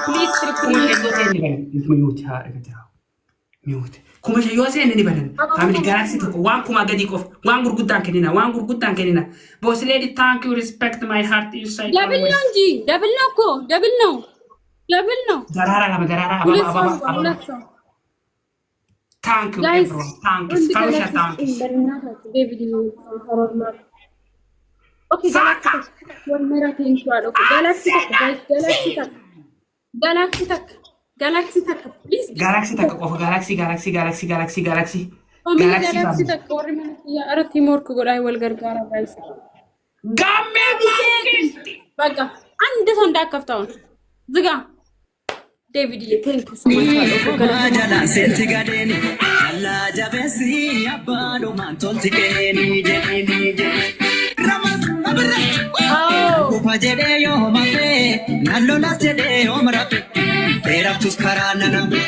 Please mute. Kuma shayyoo seenni ni badan. Family Galaxy tokko waan kuma gadi qof waan gurguddaan kennina. Boss lady, thank you, respect my heart inside. Double no. Darara. Thank you, guys. everyone. Thank you. Thank you. Okay, Galaxy, please. Galaxy takka qofa Galaxy. Galaxy takka warri mana kiyya ara teamwork godhaa wal gargaara guys. Gamme baakesti. Baga, ande sonda kaftaun. Ziga. David, thank you so much. Jala senti gadeni, alla jabesi abado mantolti keni jeni. Ramas abra. Kupa jede yo mafe, nallo las jede yo marafe. Tera tus karana nambe,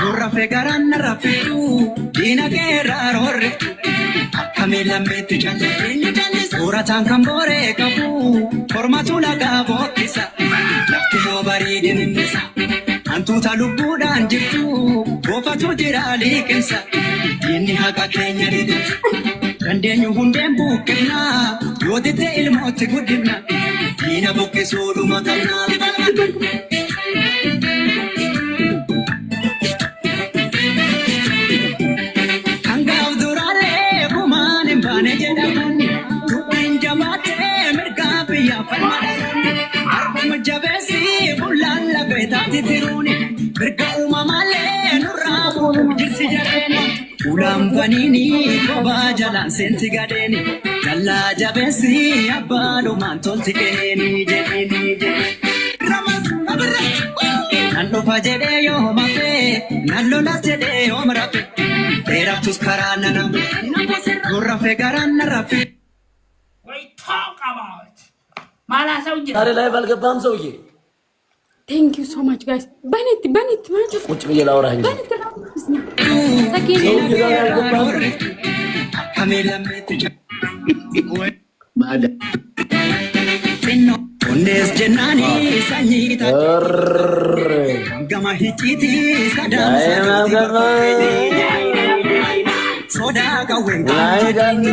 urra fe garana rafiu, dina gera rorretu. Kamila metu janje, ura tankambore kapu, formatu laga bokisa, lafti yo baridi nimisa. Antuta lubbuudhaan jirtu boofatu jira liqinsa diinni haqa keenya dide dandeenyu hundeen buqqifna yoo dide ilmootti guddifna diina buqqisuu dhuma qabna. Hangaaf duraalee gumaan hin baane jedhamanni dubbiin jabaattee mirgaa biyyaaf falmadha. Arbuma jabeessi bullaan lafee taati tiruuni mirga uumamaalee nurraa jirsi jabeeni ulaan baniini kophaa jalaan seenti gadeeni jallaa jabeessi abbaalumaan tolti keeni jedhini. Ramas abirra nan dhufa jedhee yoo mafee nan lolas jedhee yoo marafe dheeraftus karaa nanambe nurrafe garaan narrafe. We talk about Mala sauji. Tare ላይ ባልገባም ሰውዬ Thank you so much guys. Banit ማለት ቁጭ ብዬ ላውራ እንጂ Kamila metu Mada Pinno Onnes jennani sanyita Gama hichiti sadam Soda kawen kanjani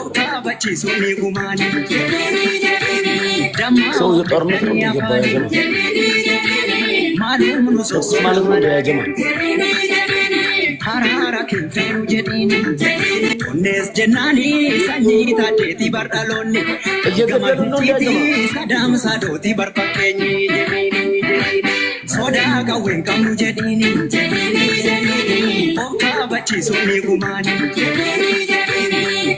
Oka bachi suni gumani ሰው የጦርነት ነው የሚገባው ያጀማ Malum nuso ማለት ነው ያጀማ Harara kinferu jedini Onnes jennani sanyita deti bardalonni Gama hichiti sadam sadoti barfakkenyi Soda kawen kamu jedini Oka bachi suni gumani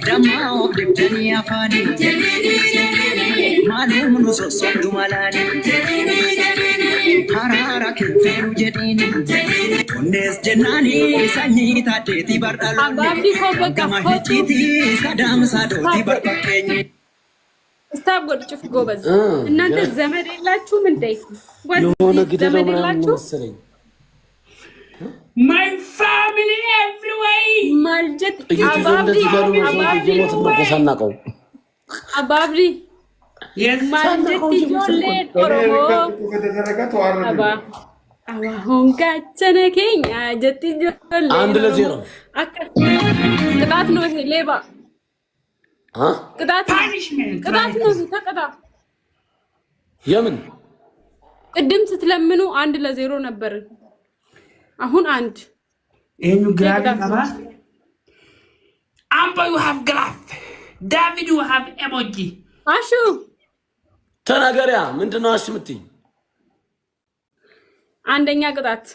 Dama of dibdani afani Malum nuso sondu malani Harara kinferu jedini Onnes jennani sanyita deti bardalonni Gama hichiti sadam sadoti barfakkenyi Stop good chuf gobaz. እናንተ ዘመድ የላችሁም እንዴ? የሆነ ግደለው ምናምን መሰለኝ My family everywhere. ማልጀት እንደዚህ ጋር ነው የሞት ነው ቆሳናቀው አባብሪ ማልጀት ይጆሌ ኦሮሞ አባ ሆንጋ ቸነከኛ ጀት ይጆሌ 1-0 ቅጣት ነው ይሄ ሌባ ቅጣት ነው ተቀጣ የምን ቅድም ስትለምኑ 1-0 ነበር አሁን 1 ይሄን ግራቪ ባባ Amber you have graph David you have emoji አሹ ተናገሪያ ምንድነው አሽምትይ አንደኛ ቅጣት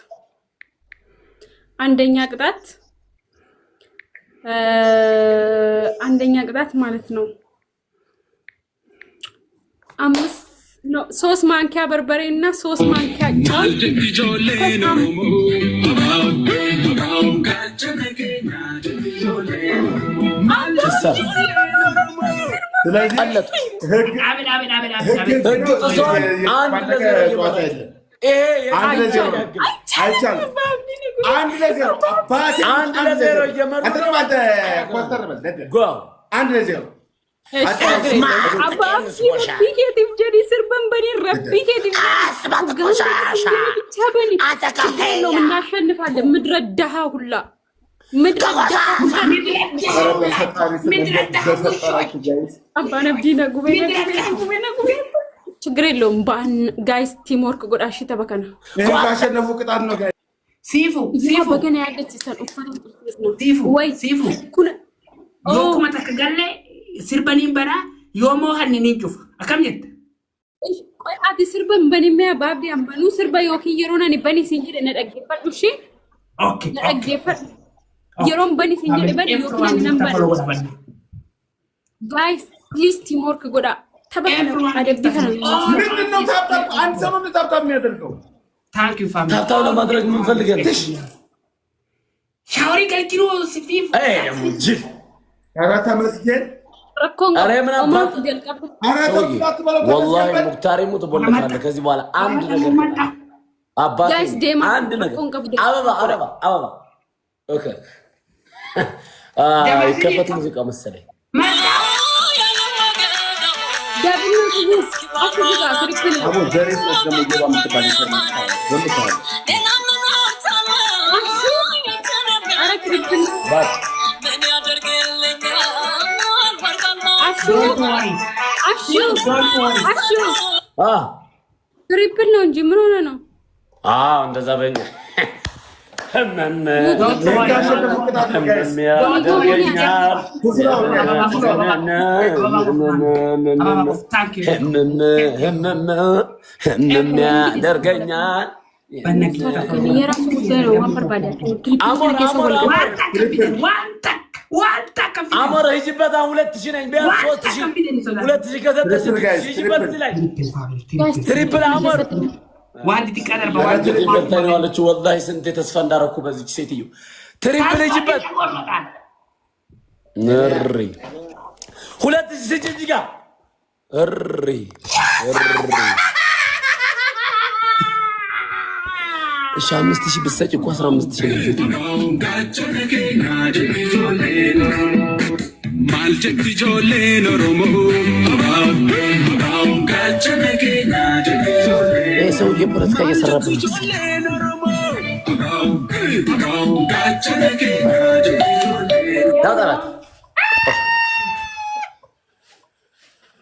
ማለት ነው 3 ማንኪያ በርበሬና 3 ማንኪያ ربي كده لو እናሸንፋለን ምድረዳሃ ሁላ አባና ዲና ጉቤና ችግር የለውም ጋይስ ቲም ወርክ ጎዳሽ ተበከና ካሸነፉ ቅጣት ነው ጋይስ ሲፉ በገና ያለች ሰን ሲፉ ወይ ሲፉ yookuma takka galle sirbaniin bara yoomoo hannin cuuf akkam jetta ati sirban bani mee baabdi ambanu sirba yookiin yeroo nani bani siin jedhe na dhaggeeffadhu shi okay na dhaggeeffadhu yeroon bani siin jedhe bani yookiin nan bani guys please team work godha tabakana adabbi kana ምንድነው ታብታብ አንድ ሰው ነው ታብታብ የሚያደርገው thank you family ታብታብ ለማድረግ ምን ፈልገሽ ሻወሪ ገልኪሮ ሲፊፍ ሙጅ አራታ መስገን አረ ምን አባት والله ሙክታር ይሙት ቦለካለ ከዚህ በኋላ አንድ ነገር አባት አንድ ነገር አበባ ኦኬ ይከፈት ሙዚቃ መሰለኝ አቦ ዘሪስ ነው ደግሞ ምትባል ትሪፕል ነው እንጂ ምን ሆነ ነው? እንደዛ በእኛ ያደርገኛል የራሱ ጉዳይ ነው። አሞራ ሂጂበት። 2000 ነኝ ቢያንስ 3000 ከሰጠሽ ሂጂበት ላይ ትሪፕል አሞር ዋንድ ትቀደር በዋንድ ትሪፕል ወላሂ ስንት ተስፋ እንዳረኩ በዚች ሴትዮ ትሪፕል ሂጂበት። እሪ 2000 ሂጂ ጋር እሪ እሺ 5000 ብትሰጪ እኮ 15000 ነው። ማልጀት ጆሌ ኖሮሞ ሰው የፖለቲካ እየሰራብን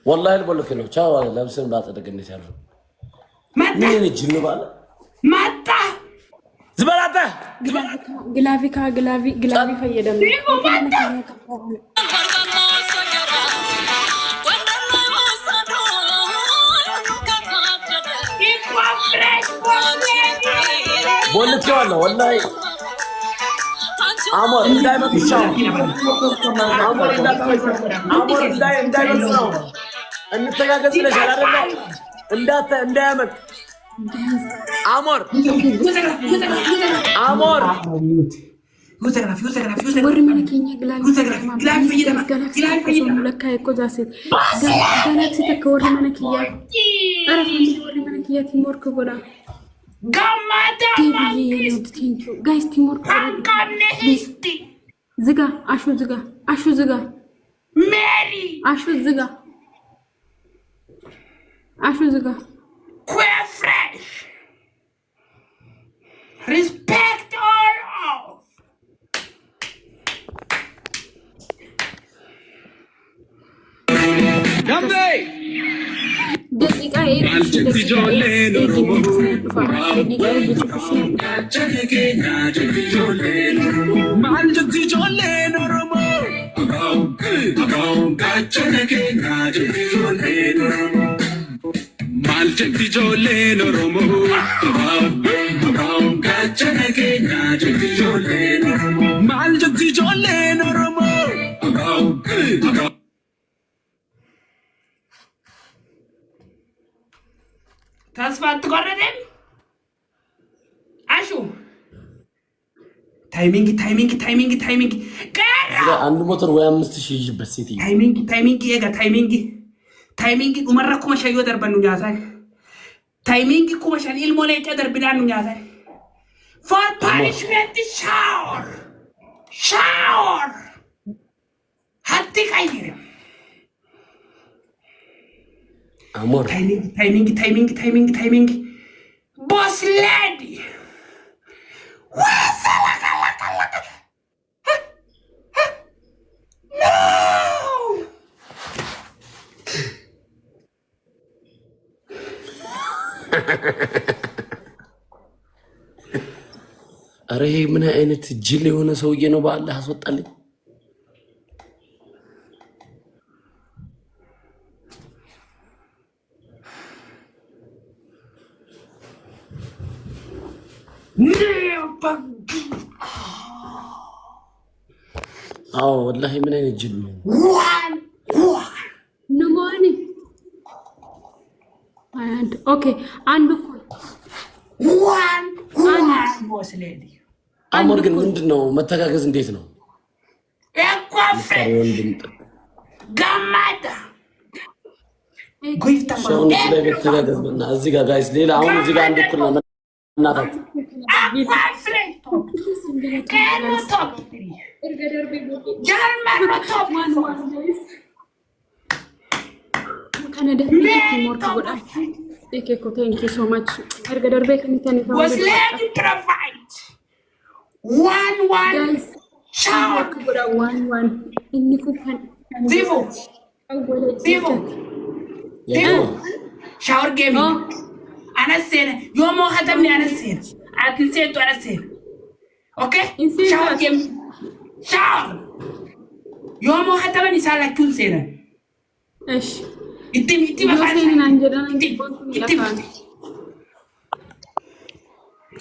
والله البولك ነው ቻው ለብሰን ባጠደገነት ያለው ምን ጅን ባለ ማጣ ዝበላተ ግላቪ ፈየደም ቦልክ ያለው والله አሞር እንዳይመጣው አሞር እንዳይመጣው እንተጋገዝ ለሻል አይደል እንዳያመጥ አሞር ወር መነከኛ ግላቪ ለካ ይቆዛስ ጋላክሲ ተከወር መነከያ አረፈኝ ወር መነከያ ቲሞርክ ጎዳ ጋማዳ ጋይስ ቲሞርክ ዝጋ አሹ ዝጋ ሜሪ አሹ ዝጋ Queer fresh. Respect all of. Gambe. ደቂቃ Maljetti jolle noromo gachane ke najeti jolle noromo maljetti jolle noromo ተስፋ አትቆረጥም አሹ ታይሚንግ ቀራ አንድ ሞተር ወይ 5000 ይጅበት ሴትዮ ታይሚንግ ኡመራ ኩማ ሸዮ ደርበኑ ያሳይ ታይሚንግ ኩማ ሸን ኢልሞሌ ደርብዳኑ ያሳይ ፎር ፓኒሽመንት ሻወር ሀቲ ቀይር Amor. Timing. Boss lady. No. አረ ይሄ ምን አይነት ጅል የሆነ ሰውዬ ነው? በአላህ አስወጣልኝ። አዎ ወላሂ ምን አይነት ጅል ነው? ንሞኒ ኦኬ አንዱ ቦስ ሌዲ አሞር ግን ምንድነው መተጋገዝ እንዴት ነው? ጋማዳ መተጋገዝ እና እዚህ ጋር ጋይስ ሌላ አሁን እዚህ ጋር አንድ እኩል ነው እናታችሁ Thank you so much. Was lady provide one guys shower one Vivo shower gaming أنا سير يوم واحد مني أنا سير أتنسيت وأنا سير أوكي shower gaming shower يوم واحد مني سالك كل سير إيش إنتي ما فاهم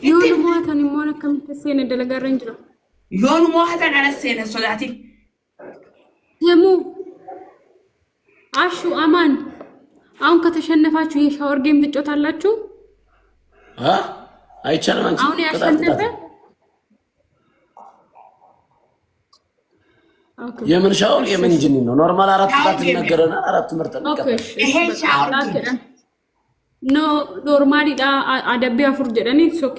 يوم واحد أنا ما أنا كم تسيني دلقا رنجلا يوم واحد أنا سير صلاتي يمو عشو أمان አሁን ከተሸነፋችሁ የሻወር ጌም ትጫወታላችሁ? አይቻልም። አንቺ አሁን ያሸነፈ የምን ሻወር የምን ጂኒ ነው? ኖርማል አራት ጣት ይነገረና አራት ምርጥ ነው። ይሄ ሻወር ኖ ኖርማሊ አደብ ያፍር ጀደኒ ሶኬ